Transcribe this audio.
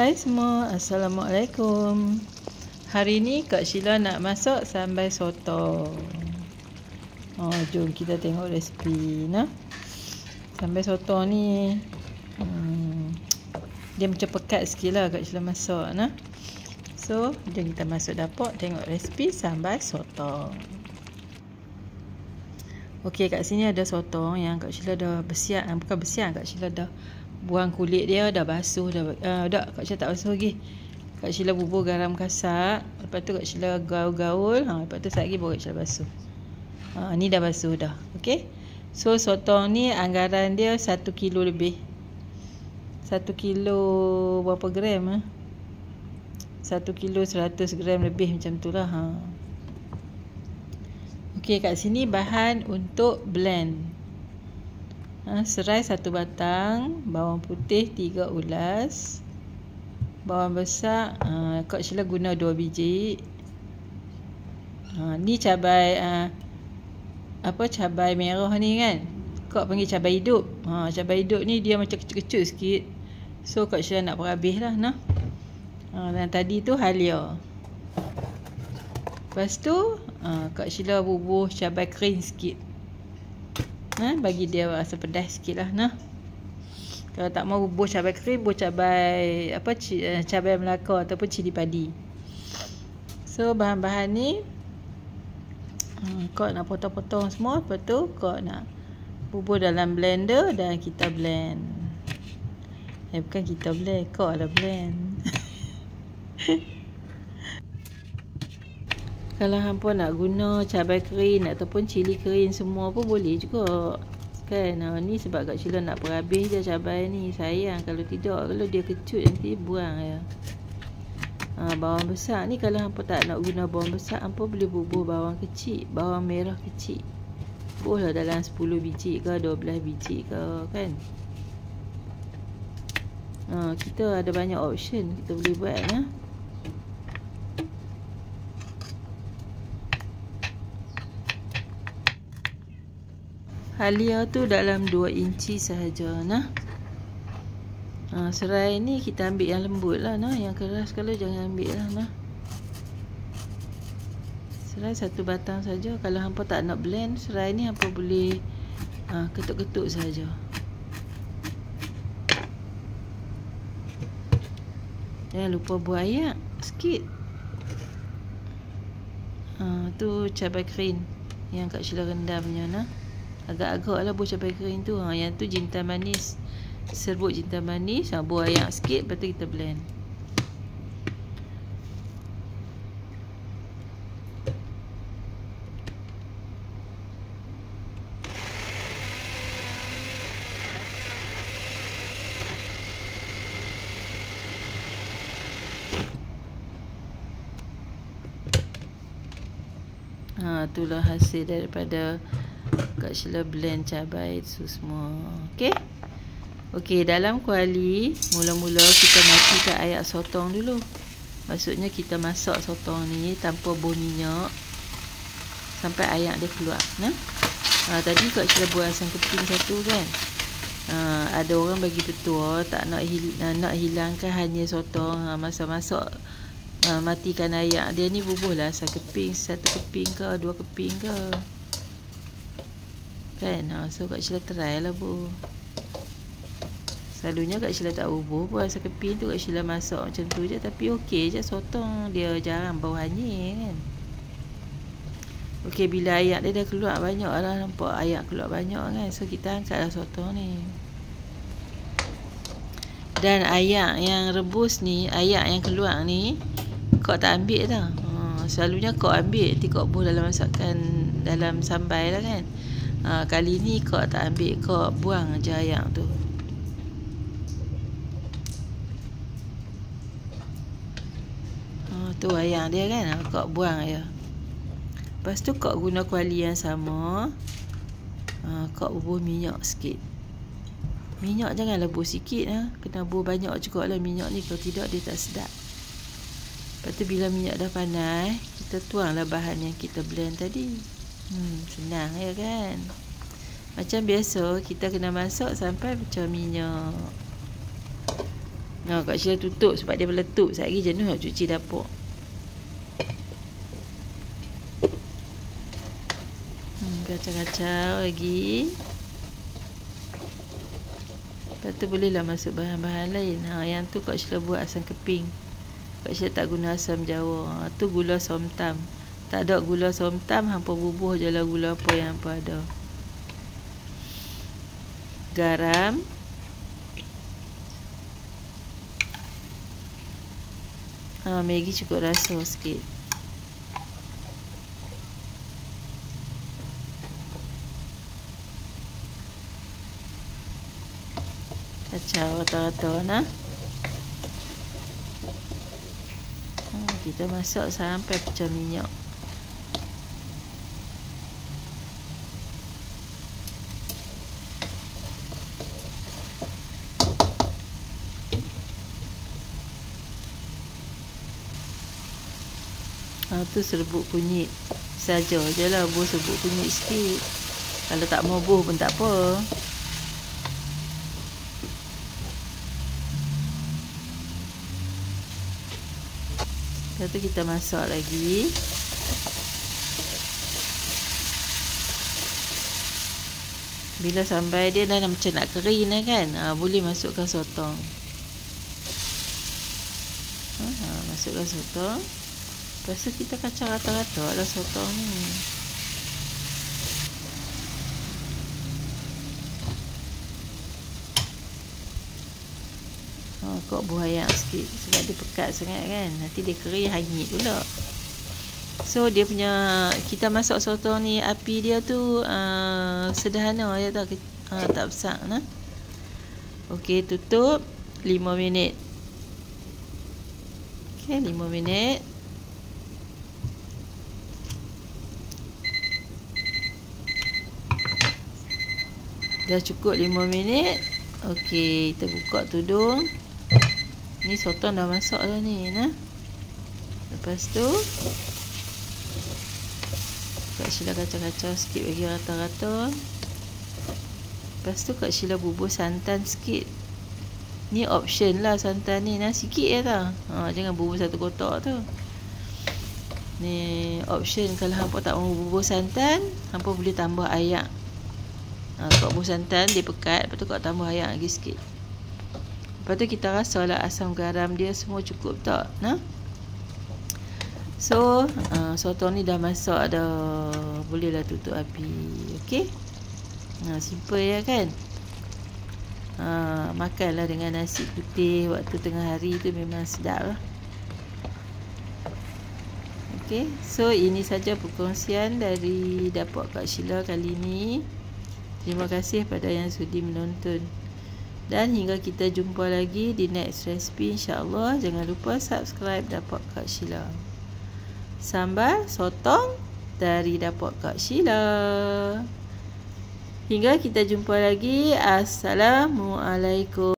Hai semua, Assalamualaikum. Hari ni Kak Sheila nak masak sambal sotong. Jom kita tengok resipi nah. Sambal sotong ni dia macam pekat sikit lah Kak Sheila masak nah. So, jom kita masuk dapur tengok resipi sambal sotong. Okey, kat sini ada sotong yang Kak Sheila dah bersiap, bukan bersiap, Kak Sheila dah buang kulit dia, dah basuh dah. Kak Sheila tak basuh lagi. Kak Sheila bubur garam kasar, lepas tu Kak Sheila gaul-gaul, lepas tu sekejap lagi baru Kak Sheila basuh. Ni dah basuh dah. Okey. So sotong ni anggaran dia 1 kilo lebih. 1 kilo berapa gram 1 kilo 100 gram lebih macam tu lah. Okey, kat sini bahan untuk blend. Serai 1 batang, bawang putih 3 ulas, bawang besar Kak Sheila guna 2 biji. Ni cabai cabai merah ni kan, Kak panggil cabai hidup. Cabai hidup ni dia macam kecil-kecil sikit, so Kak Sheila nak berhabis lah nah. Dan tadi tu halia. Lepas tu Kak Sheila bubur cabai kering sikit, bagi dia rasa pedas sikit lah nah. Kalau tak mau bubur cabai kering, bubur cabai cabai Melaka ataupun cili padi. So bahan-bahan ni Kak nak potong-potong semua, lepas tu Kak nak bubur dalam blender dan kita blend. Bukan kita blend, Kak lah blend. Kalau hampa nak guna cabai kering ataupun cili kering semua pun boleh juga kan. Ni sebab Kak Sheila nak berhabis je cabai ni. Sayang kalau tidak, kalau dia kecut nanti buang ya. Bawang besar ni kalau hampa tak nak guna bawang besar, hampa boleh bubur bawang kecil, bawang merah kecil. Boleh dalam 10 biji ke 12 biji ke kan. Kita ada banyak option kita boleh buat ya. Halia tu dalam 2 inci sahaja nah. Serai ni kita ambil yang lembut lah nah, yang keras kalau jangan ambil lah nah. Serai 1 batang saja. Kalau hampa tak nak blend serai ni, hampa boleh ketuk-ketuk saja. Jangan lupa buat ayak sikit. Tu cabai kering yang Kak Sheila rendamnya nah. Agak-agak lah buah cabai kering tu. Yang tu jintan manis, serbuk jintan manis, buah ayak sikit, lepas tu kita blend. Itulah hasil daripada Kak Sheila blend cabai itu semua. Okey, dalam kuali mula-mula kita matikan air sotong dulu. Maksudnya kita masak sotong ni tanpa bau minyak sampai air dia keluar nah. Tadi Kak Sheila buat asam keping 1 kan. Ada orang bagi tetua tak nak hilangkan hanya sotong, masak-masak matikan air dia ni, bubuhlah asam keping 1 keping ke 2 keping ke kan. So Kak Sheila try lah bu. Selalunya Kak Sheila tak bubur pun asam keping tu, Kak Sheila masak macam tu je, tapi okey je sotong dia, jarang bau hanyir kan. Okey, bila air dia dah keluar banyak lah, nampak air keluar banyak kan, so kita angkatlah sotong ni. Dan air yang rebus ni, air yang keluar ni Kak tak ambil dah. Selalunya Kak ambil, nanti Kak buh dalam masakan, dalam sambal lah kan. Kali ni Kak tak ambil, Kak buang je air tu. Tu air dia kan, Kak buang air. Lepas tu Kak guna kuali yang sama, Kak bubur minyak sikit. Minyak jangan lebur sikit kena bubur banyak juga lah minyak ni, kalau tidak dia tak sedap. Lepas tu bila minyak dah panas, kita tuanglah bahan yang kita blend tadi. Senang ya kan. Macam biasa kita kena masak sampai pecah minyak. Kak Sheila tutup sebab dia meletup. Sekejap lagi jenuh nak cuci dapur. Kacau-kacau lagi. Lepas tu bolehlah masuk bahan-bahan lain. Yang tu Kak Sheila buat asam keping. Kak Sheila tak guna asam jawa. Tu gula somtam. Tak ada gula somtam, hampa bubuh je lah gula apa yang hampa ada. Garam. Maggi cukup rasa sikit. Kacau rata-rata nah. Kita masak sampai pecah minyak. Tu serbuk kunyit saja je lah. Buh serbuk kunyit sikit. Kalau tak mau buh pun tak apa. Lepas tu kita masak lagi. Bila sampai dia dah macam nak kering dah kan, boleh masukkan sotong. Masukkan sotong. Lepas tu kita kacau rata-rata lah sotong ni. Kok buah ayam sikit sebab dia pekat sangat kan. Nanti dia kering hangit pula. So dia punya, kita masak sotong ni, api dia tu sederhana je tak, tak besar nah. Okey, tutup 5 minit. Okey, 5 minit. Dah cukup 5 minit. Okey, kita buka tudung. Ni sotong dah masak dah ni nah. Lepas tu Kak Sheila kacau-kacau sikit bagi rata-rata. Lepas tu Kak Sheila bubuh santan sikit. Ni option lah santan ni nah, sikit je tau. Jangan bubuh satu kotak tu. Ni option. Kalau hampa tak mau bubuh santan, hampa boleh tambah air. Kau bubuh santan dia pekat, lepas tu kau tambah air lagi sikit. Lepas tu kita rasalah asam garam dia semua cukup tak nah. So sotong ni dah masak dah. Bolehlah tutup api. Okey. Simple ya kan. Makanlah dengan nasi putih waktu tengah hari tu memang sedap lah. Okey. So ini saja perkongsian dari dapur Kak Sheila kali ni. Terima kasih pada yang sudi menonton. Dan hingga kita jumpa lagi di next recipe insya-Allah. Jangan lupa subscribe dapur Kak Sheila. Sambal sotong dari dapur Kak Sheila. Hingga kita jumpa lagi. Assalamualaikum.